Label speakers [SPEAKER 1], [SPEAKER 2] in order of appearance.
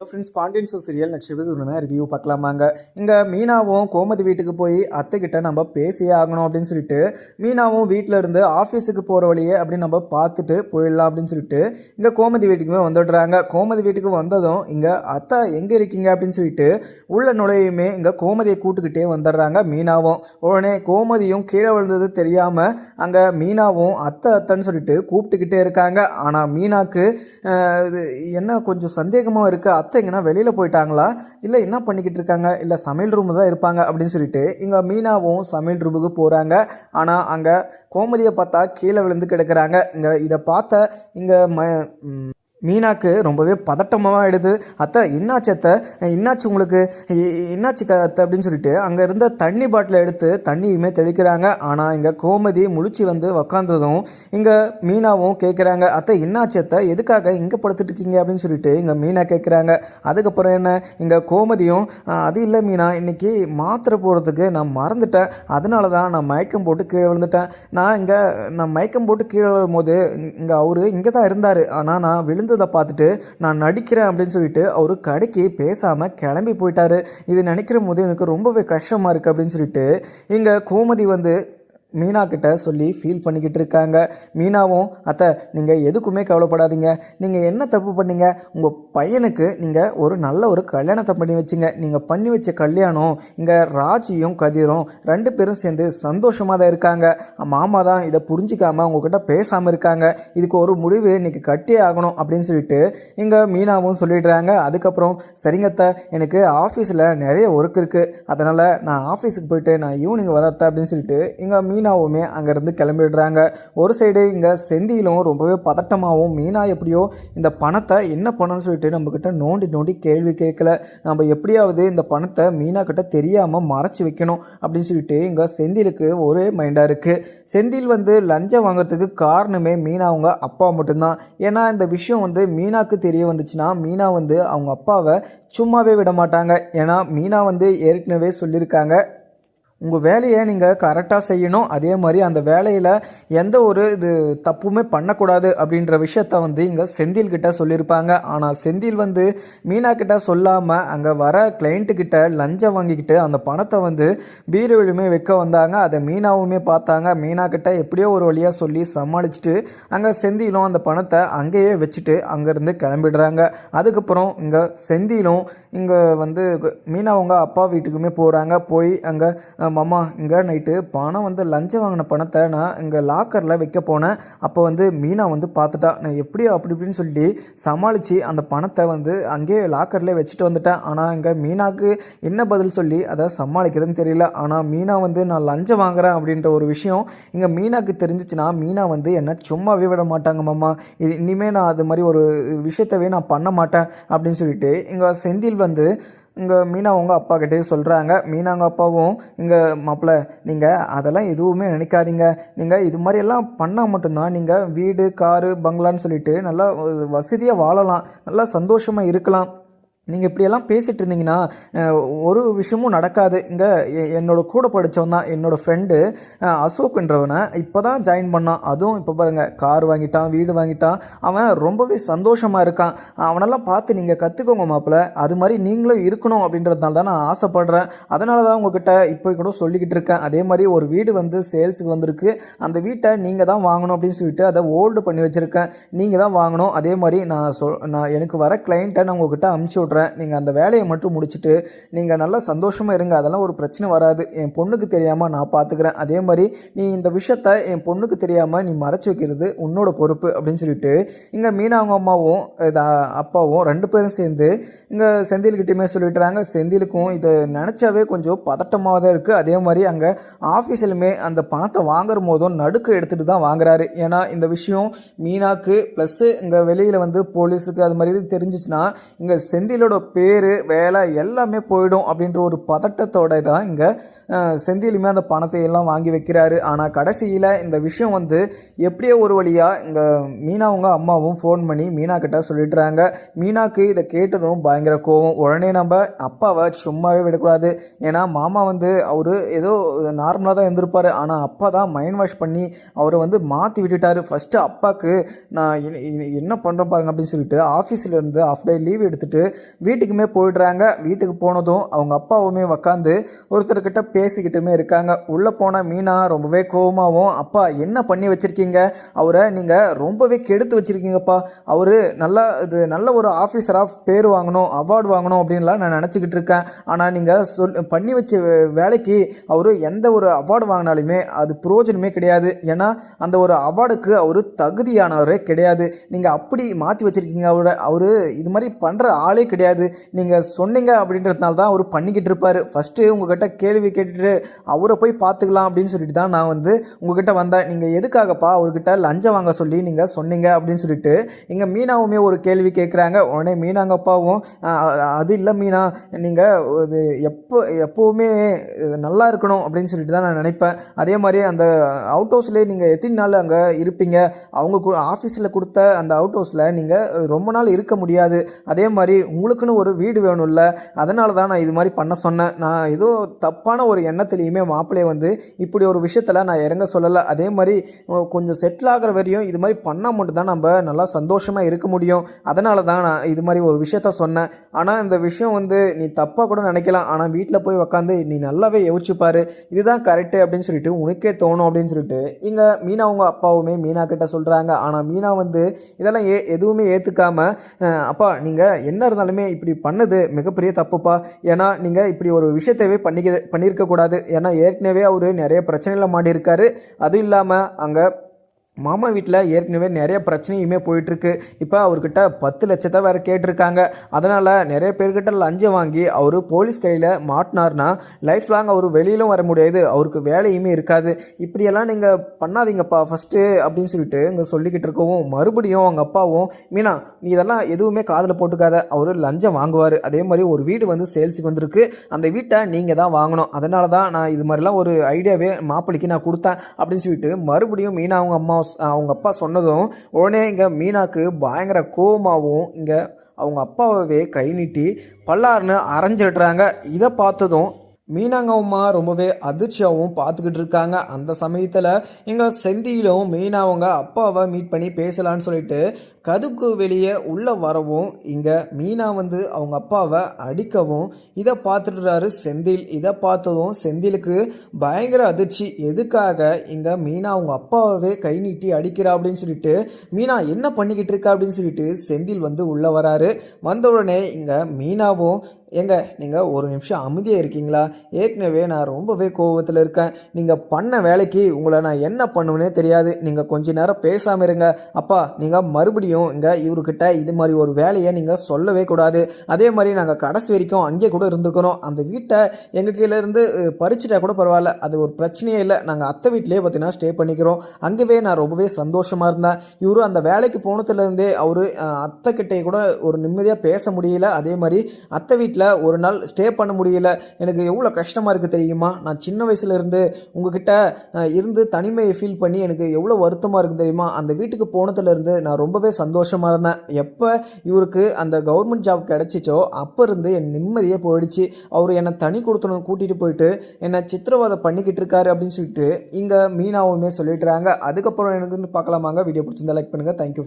[SPEAKER 1] Friends Pandian show serial next review பார்க்கலாமாங்க. இங்கே மீனாவும் கோமதி வீட்டுக்கு போய் அத்தைக்கிட்ட நம்ம பேசியே ஆகணும் அப்படின்னு சொல்லிட்டு மீனாவும் வீட்டில் இருந்து ஆஃபீஸுக்கு போகிற வழியே அப்படின்னு நம்ம பார்த்துட்டு போயிடலாம் அப்படின்னு சொல்லிட்டு இங்கே கோமதி வீட்டுக்குமே வந்துடுறாங்க. கோமதி வீட்டுக்கு வந்ததும் இங்கே அத்தை எங்கே இருக்கீங்க அப்படின்னு சொல்லிட்டு உள்ள நுழையுமே இங்கே கோமதியை கூட்டுக்கிட்டே வந்துடுறாங்க மீனாவும். உடனே கோமதியும் கீழே விழுந்தது தெரியாமல் அங்கே மீனாவும் அத்தை அத்தைன்னு சொல்லிட்டு கூப்பிட்டுக்கிட்டே இருக்காங்க. ஆனால் மீனாக்கு என்ன கொஞ்சம் சந்தேகமாக இருக்குது, அத்தை எங்கன்னா வெளியில் போயிட்டாங்களா, இல்லை என்ன பண்ணிக்கிட்டு இருக்காங்க, இல்லை சமையல் ரூம் தான் இருப்பாங்க அப்படின்னு சொல்லிட்டு இங்கே மீனாவும் சமையல் ரூமுக்கு போகிறாங்க. ஆனால் அங்கே கோமதியை பார்த்தா கீழே விழுந்து கிடக்கிறாங்க. இங்கே இதை பார்த்த இங்கே மீனாக்கு ரொம்பவே பதட்டமாக ஆகிடுது. அத்தை என்னாச்சு, அத்தை என்னாச்சு உங்களுக்கு, என்னாச்சு அத்தை அப்படின்னு சொல்லிட்டு அங்கே இருந்த தண்ணி பாட்டிலை எடுத்து தண்ணியுமே தெளிக்கிறாங்க. ஆனால் இங்கே கோமதி முழிச்சு வந்து உக்காந்ததும் இங்கே மீனாவும் கேட்குறாங்க, அத்தை என்னாச்சு அத்தை, எதுக்காக இங்கே படுத்துட்டு இருக்கீங்க அப்படின்னு சொல்லிட்டு இங்கே மீனா கேட்குறாங்க. அதுக்கப்புறம் என்ன இங்கே கோமதியும் அது இல்லை மீனா, இன்னைக்கு மாத்திரை போகிறதுக்கு நான் மறந்துட்டேன், அதனால தான் நான் மயக்கம் போட்டு கீழே விழுந்துட்டேன். நான் மயக்கம் போட்டு கீழே வரும்போது இங்கே அவரு இங்கே தான் இருந்தார், ஆனால் நான் விழுந்ததை பார்த்துட்டு நான் நடிக்கிறேன் அப்படின்னு சொல்லிட்டு அவரு கடைக்கு பேசாமல் கிளம்பி போயிட்டாரு. இது நினைக்கிற போது எனக்கு ரொம்பவே கஷ்டமாக இருக்குது அப்படின்னு சொல்லிட்டு இங்கே கோமதி வந்து மீனா கிட்ட சொல்லி ஃபீல் பண்ணிக்கிட்டு இருக்காங்க. மீனாவும் அத்தை நீங்கள் எதுக்குமே கவலைப்படாதீங்க, நீங்கள் என்ன தப்பு பண்ணீங்க, உங்கள் பையனுக்கு நீங்கள் ஒரு நல்ல ஒரு கல்யாணத்தை பண்ணி வச்சிங்க, நீங்கள் பண்ணி வச்ச கல்யாணம் இங்கே ராஜியும் கதிரும் ரெண்டு பேரும் சேர்ந்து சந்தோஷமாக தான் இருக்காங்க. மாமா தான் இதை புரிஞ்சிக்காமல் உங்ககிட்ட பேசாமல் இருக்காங்க, இதுக்கு ஒரு முடிவு இன்றைக்கி கட்டியே ஆகணும் அப்படின்னு சொல்லிட்டு இங்கே மீனாவும் சொல்லிடுறாங்க. அதுக்கப்புறம் சரிங்கத்த எனக்கு ஆஃபீஸில் நிறைய ஒர்க் இருக்குது, அதனால் நான் ஆஃபீஸுக்கு போயிட்டு நான் ஈவினிங் வரத்த அப்படின்னு சொல்லிட்டு இங்கே மீனாவுமே அங்கேருந்து கிளம்பிடுறாங்க. ஒரு சைடு இங்கே செந்திலும் ரொம்பவே பதட்டமாகவும் மீனா எப்படியோ இந்த பணத்தை என்ன பண்ணணும்னு சொல்லிட்டு நம்மக்கிட்ட நோண்டி கேள்வி கேட்கல, நம்ம எப்படியாவது இந்த பணத்தை மீனா கிட்ட தெரியாமல் மறைச்சி வைக்கணும் அப்படின்னு சொல்லிட்டு இங்கே செந்திலுக்கு ஒரே மைண்டாக இருக்குது. செந்தில் வந்து லஞ்சம் வாங்குறதுக்கு காரணமே மீனா அவங்க அப்பா மட்டும்தான். ஏன்னா இந்த விஷயம் வந்து மீனாக்கு தெரிய வந்துச்சுன்னா மீனா வந்து அவங்க அப்பாவை சும்மாவே விட மாட்டாங்க. ஏன்னா மீனா வந்து ஏற்கனவே சொல்லியிருக்காங்க, உங்கள் வேலையை நீங்கள் கரெக்டாக செய்யணும், அதே மாதிரி அந்த வேலையில் எந்த ஒரு தப்புமே பண்ணக்கூடாது அப்படின்ற விஷயத்த வந்து இங்கே செந்தில்கிட்ட சொல்லியிருப்பாங்க. ஆனால் செந்தில் வந்து மீனா கிட்ட சொல்லாமல் அங்கே வர கிளைண்ட்டுக்கிட்ட லஞ்சம் வாங்கிக்கிட்டு அந்த பணத்தை வந்து பீரோவிலுமே வைக்க வந்தாங்க. அதை மீனாவுமே பார்த்தாங்க. மீனா கிட்ட எப்படியோ ஒரு வழியாக சொல்லி சமாளிச்சுட்டு அங்கே செந்திலும் அந்த பணத்தை அங்கேயே வச்சுட்டு அங்கேருந்து கிளம்பிடுறாங்க. அதுக்கப்புறம் இங்கே செந்திலும் இங்கே வந்து மீனா அவங்க அப்பா வீட்டுக்குமே போகிறாங்க. போய் அங்கே மாமா இங்கே நைட்டு பணம் வந்து லஞ்சம் வாங்கின பணத்தை நான் இங்கே லாக்கரில் வைக்க போனேன், அப்போ வந்து மீனா வந்து பார்த்துட்டா, நான் எப்படியோ அப்படி இப்படின்னு சொல்லி சமாளித்து அந்த பணத்தை வந்து அங்கேயே லாக்கரில் வச்சுட்டு வந்துட்டேன். ஆனால் இங்கே மீனாவுக்கு என்ன பதில் சொல்லி அதை சமாளிக்கிறதுன்னு தெரியல. ஆனால் மீனா வந்து நான் லஞ்சம் வாங்குறேன் அப்படின்ற ஒரு விஷயம் இங்கே மீனாவுக்கு தெரிஞ்சிச்சுன்னா மீனா வந்து என்னை சும்மாவே விட மாட்டாங்க மாமா, இனிமேல் நான் அது மாதிரி ஒரு விஷயத்தவே நான் பண்ண மாட்டேன் அப்படின்னு சொல்லிட்டு இங்கே செந்தில் வந்து இங்கே மீனா அவங்க அப்பா கிட்டே சொல்கிறாங்க. மீனாங்க அப்பாவும் இங்கே மாப்பிள்ளை நீங்கள் அதெல்லாம் எதுவுமே நினைக்காதீங்க, நீங்கள் இது மாதிரியெல்லாம் பண்ணால் மட்டும்தான் நீங்கள் வீடு காரு பங்களான்னு சொல்லிட்டு நல்லா வசதியாக வாழலாம், நல்லா சந்தோஷமாக இருக்கலாம். நீங்கள் இப்படியெல்லாம் பேசிகிட்டு இருந்தீங்கன்னா ஒரு விஷயமும் நடக்காது. இங்கே என்னோடய கூட படித்தவன் தான் என்னோடய ஃப்ரெண்டு அசோக்குன்றவனை இப்போ தான் ஜாயின் பண்ணான், அதுவும் இப்போ பாருங்கள் கார் வாங்கிட்டான், வீடு வாங்கிட்டான், அவன் ரொம்பவே சந்தோஷமாக இருக்கான். அவனெல்லாம் பார்த்து நீங்கள் கற்றுக்கோங்க மாப்பிள்ளை, அது மாதிரி நீங்களும் இருக்கணும் அப்படின்றதுனால தான் நான் ஆசைப்படுறேன். அதனால தான் உங்ககிட்ட இப்போ கூட சொல்லிக்கிட்டு இருக்கேன். அதே மாதிரி ஒரு வீடு வந்து சேல்ஸுக்கு வந்திருக்கு, அந்த வீட்டை நீங்கள் தான் வாங்கணும் அப்படின்னு சொல்லிட்டு அதை ஹோல்டு பண்ணி வச்சுருக்கேன், நீங்கள் தான் வாங்கணும். அதே மாதிரி நான் எனக்கு வர கிளைண்ட்டை நான் உங்ககிட்ட அனுப்பிச்சி விட்றேன், நீங்கள் அந்த வேலையை மட்டும் முடிச்சுட்டு நீங்கள் நல்லா சந்தோஷமாக இருங்க, அதெல்லாம் ஒரு பிரச்சனை வராது, என் பொண்ணுக்கு தெரியாமல் நான் பார்த்துக்கிறேன். அதே மாதிரி நீ இந்த விஷயத்த என் பொண்ணுக்கு தெரியாமல் நீ மறைச்சி வைக்கிறது உன்னோட பொறுப்பு அப்படின்னு சொல்லிட்டு இங்கே மீனா அவங்க அம்மாவும் அப்பாவும் ரெண்டு பேரும் சேர்ந்து இங்கே செந்தில்கிட்டையுமே சொல்லிட்டுறாங்க. செந்திலுக்கும் இதை நினச்சாவே கொஞ்சம் பதட்டமாக தான் இருக்குது. அதே மாதிரி அங்கே ஆஃபீஸிலுமே அந்த பணத்தை வாங்குற போதும் நடுக்க எடுத்துகிட்டு தான் வாங்குறாரு. ஏன்னா இந்த விஷயம் மீனாக்கு ப்ளஸ்ஸு இங்கே வெளியில் வந்து போலீஸுக்கு அது மாதிரி தெரிஞ்சிச்சுன்னா இங்கே செந்திலோட பேர் வேலை எல்லாமே போயிடும் அப்படின்ற ஒரு பதட்டத்தோட தான் இங்கே செந்திலுமே அந்த பணத்தை எல்லாம் வாங்கி வைக்கிறாரு. ஆனால் கடைசியில் இந்த விஷயம் வந்து எப்படியோ ஒரு வழியாக இங்கே மீனாவுங்க அம்மாவும் ஃபோன் பண்ணி மீனா கிட்ட சொல்லிடுறாங்க. மீனாக்கு இதை கேட்டதும் பயங்கர கோவம். உடனே நம்ம அப்பாவை சும்மாவே விடக்கூடாது, ஏன்னா மாமா வந்து அவர் ஏதோ நார்மலாக தான் இருந்திருப்பார், ஆனால் அப்பா தான் மைண்ட் வாஷ் பண்ணி அவரை வந்து மாற்றி விட்டுட்டார். ஃபஸ்ட்டு அப்பாவுக்கு நான் என்ன பண்ணுறேன் பாருங்க அப்படின்னு சொல்லிட்டு ஆஃபீஸில் இருந்து ஆஃப் டே லீவ் எடுத்துகிட்டு வீட்டுக்குமே போயிடுறாங்க. வீட்டுக்கு போனதும் அவங்க அப்பாவுமே உக்காந்து ஒருத்தர்கிட்ட பேசிக்கிட்டுமே இருக்காங்க. உள்ளே போன மீனா ரொம்பவே கோவமாகவும், அப்பா என்ன பண்ணி வச்சுருக்கீங்க, அவரை நீங்கள் ரொம்பவே கெடுத்து வச்சுருக்கீங்கப்பா, அவர் நல்ல ஒரு ஆஃபீஸராக பேர் வாங்கணும், அவார்டு வாங்கணும் அப்படின்லாம் நான் நினச்சிக்கிட்டு இருக்கேன். ஆனால் நீங்கள் பண்ணி வச்ச வேலைக்கு அவர் எந்த ஒரு அவார்டு வாங்கினாலுமே அது பிரயோஜனமே கிடையாது. ஏன்னா அந்த ஒரு அவார்டுக்கு அவர் தகுதியானவரே கிடையாது. நீங்கள் அப்படி மாற்றி வச்சுருக்கீங்க. அவர் இது மாதிரி பண்ணுற ஆளே கிடையாது. நீங்கள் சொன்னீங்க அப்படின்றதுனால தான் அவர் பண்ணிக்கிட்டு இருப்பார். ஃபஸ்ட்டு உங்ககிட்ட கேள்வி கேட்டுட்டு அவரை போய் பார்த்துக்கலாம் அப்படின்னு சொல்லிட்டு தான் நான் உங்ககிட்ட வந்தேன். நீங்கள் எதுக்காகப்பா அவர்கிட்ட லஞ்சம் வாங்க சொல்லி நீங்கள் சொன்னீங்க அப்படின்னு சொல்லிட்டு இங்கே மீனாவுமே ஒரு கேள்வி கேட்குறாங்க. உடனே மீனாங்க அப்பாவும் அது இல்லை மீனா, நீங்கள் இது எப்போவுமே நல்லா இருக்கணும் அப்படின்னு சொல்லிட்டு தான் நான் நினைப்பேன். அதே மாதிரி அந்த அவுட் ஹவுஸ்லேயே நீங்கள் எத்தனை நாள் அங்கே இருப்பீங்க, அவங்க ஆஃபீஸில் கொடுத்த அந்த அவுட் ஹவுஸில் நீங்கள் ரொம்ப நாள் இருக்க முடியாது. அதே மாதிரி உங்களுக்குன்னு ஒரு வீடு வேணும்ல, அதனால தான் நான் இது மாதிரி பண்ண சொன்னேன். நான் ஏதோ தப்பான ஒரு எண்ணத்துலேயுமே மாப்பிள்ளையை இப்படி ஒரு விஷயத்தில் நான் இறங்க சொல்லலை. அதே மாதிரி கொஞ்சம் செட்டில் ஆகிற வரையும் இது மாதிரி பண்ணால் மட்டும்தான் நம்ம நல்லா சந்தோஷமாக இருக்க முடியும். அதனால தான் நான் இது மாதிரி ஒரு விஷயத்த சொன்னேன். ஆனால் இந்த விஷயம் நீ தப்பாக கூட நினைக்கலாம். ஆனால் வீட்டில் போய் உக்காந்து நீ நல்லாவே யோசிச்சுப்பார், இதுதான் கரெக்டு அப்படின்னு சொல்லிட்டு உனக்கே தோணும் அப்படின்னு சொல்லிட்டு இங்கே மீனா அவங்க அப்பாவுமே மீனா கிட்ட சொல்கிறாங்க. ஆனால் மீனா இதெல்லாம் எதுவுமே ஏற்றுக்காம, அப்பா நீங்கள் என்ன இருந்தாலுமே இப்படி பண்ணது மிகப்பெரிய தப்புப்பா. ஏன்னா நீங்கள் இப்படி ஒரு விஷயத்தவே பண்ணியிருக்க கூடாது. ஏன்னா ஏற்கனவே அவர் நிறைய பிரச்சனையில் மாட்டி இருக்காரு. அதுவும் இல்லாமல் அங்கே மாமா வீட்டில் ஏற்கனவே நிறைய பிரச்சனையுமே போயிட்டுருக்கு. இப்போ அவர்கிட்ட 10 லட்சத்தை வேறு கேட்டிருக்காங்க. அதனால் நிறைய பேர்கிட்ட லஞ்சம் வாங்கி அவர் போலீஸ் கையில் மாட்டினார்னா லைஃப் லாங் அவர் வெளியிலும் வர முடியாது, அவருக்கு வேலையுமே இருக்காது. இப்படியெல்லாம் நீங்கள் பண்ணாதீங்கப்பா ஃபஸ்ட்டு அப்படின்னு சொல்லிட்டு இங்கே சொல்லிக்கிட்டு இருக்கவும், மறுபடியும் அவங்க அப்பாவும் மீனா நீ இதெல்லாம் எதுவுமே காதில் போட்டுக்காத, அவர் லஞ்சம் வாங்குவார். அதே மாதிரி ஒரு வீடு சேல்ஸுக்கு வந்திருக்கு, அந்த வீட்டை நீங்கள் தான் வாங்கணும். அதனால தான் நான் இது மாதிரிலாம் ஒரு ஐடியாவே மாப்பிள்ளைக்கு நான் கொடுத்தேன் அப்படின்னு சொல்லிட்டு மறுபடியும் மீனா அவங்க அப்பா சொன்னதும் உடனே இங்கே மீனாக்கு பயங்கர கோவமாகவும் இங்கே அவங்க அப்பாவே கை நீட்டி பல்லாருன்னு அரைஞ்சிடுறாங்க. இதை பார்த்ததும் மீனாங்க அம்மா ரொம்பவே அதிர்ச்சியாகவும் பார்த்துக்கிட்டு இருக்காங்க. அந்த சமயத்தில் இங்கே செந்திலும் மீனா அவங்க அப்பாவை மீட் பண்ணி பேசலான்னு சொல்லிட்டு கதுக்கு வெளியே உள்ளே வரவும் இங்கே மீனா அவங்க அப்பாவை அடிக்கவும் இதை பார்த்துட்டுறாரு செந்தில். இதை பார்த்ததும் செந்திலுக்கு பயங்கர அதிர்ச்சி. எதுக்காக இங்கே மீனா அவங்க அப்பாவே கை நீட்டி அடிக்கிறா அப்படின்னு சொல்லிட்டு, மீனா என்ன பண்ணிக்கிட்டு இருக்கா அப்படின்னு சொல்லிட்டு செந்தில் உள்ளே வராரு. வந்த உடனே இங்கே மீனாவும் ஏங்க நீங்கள் ஒரு நிமிஷம் அமைதியாக இருக்கீங்களா, ஏற்கனவே நான் ரொம்பவே கோபத்தில் இருக்கேன், நீங்கள் பண்ண வேலைக்கு உங்களை நான் என்ன பண்ணுவேனே தெரியாது, நீங்கள் கொஞ்ச நேரம் பேசாமல் இருங்க. அப்பா நீங்கள் மறுபடியும் இங்கே இவர்கிட்ட இது மாதிரி ஒரு வேலையை நீங்கள் சொல்லவே கூடாது. அதே மாதிரி நாங்கள் கடைசி வரைக்கும் அங்கே கூட இருந்துருக்கிறோம், அந்த வீட்டை எங்கள் கீழேருந்து பறிச்சுட்டா கூட பரவாயில்ல, அது ஒரு பிரச்சனையே இல்லை, நாங்கள் அத்தை வீட்டிலே பார்த்தீங்கன்னா ஸ்டே பண்ணிக்கிறோம். அங்கேவே நான் ரொம்பவே சந்தோஷமாக இருந்தேன். இவரும் அந்த வேலைக்கு போனதுலேருந்தே அவர் அத்தை கிட்டே கூட ஒரு நிம்மதியாக பேச முடியல. அதே மாதிரி அத்தை வீட்டில் ஒரு நாள் ஸ்டே பண்ண முடியல. எனக்கு எவ்வளோ கஷ்டமாக இருக்குது தெரியுமா, நான் சின்ன வயசுலேருந்து உங்ககிட்ட இருந்து தனிமையை ஃபீல் பண்ணி எனக்கு எவ்வளோ வருத்தமாக இருக்குது தெரியுமா. அந்த வீட்டுக்கு போனதுலேருந்து நான் ரொம்பவே சந்தோஷமாக இருந்தேன். எப்போ இவருக்கு அந்த கவர்மெண்ட் ஜாப் கிடச்சிச்சோ அப்போ இருந்து என் நிம்மதியே போயிடுச்சு. அவர் என்னை தனி கொடுத்தணும் கூட்டிகிட்டு போயிட்டு என்னை சித்திரவதை பண்ணிக்கிட்டு இருக்காரு அப்படின்னு சொல்லிட்டு இங்கே மீனாவுமே சொல்லிட்டுறாங்க. அதுக்கப்புறம் எனக்கு பார்க்கலாமாங்க. வீடியோ பிடிச்சிருந்தா லைக் பண்ணுங்கள். தேங்க்யூ.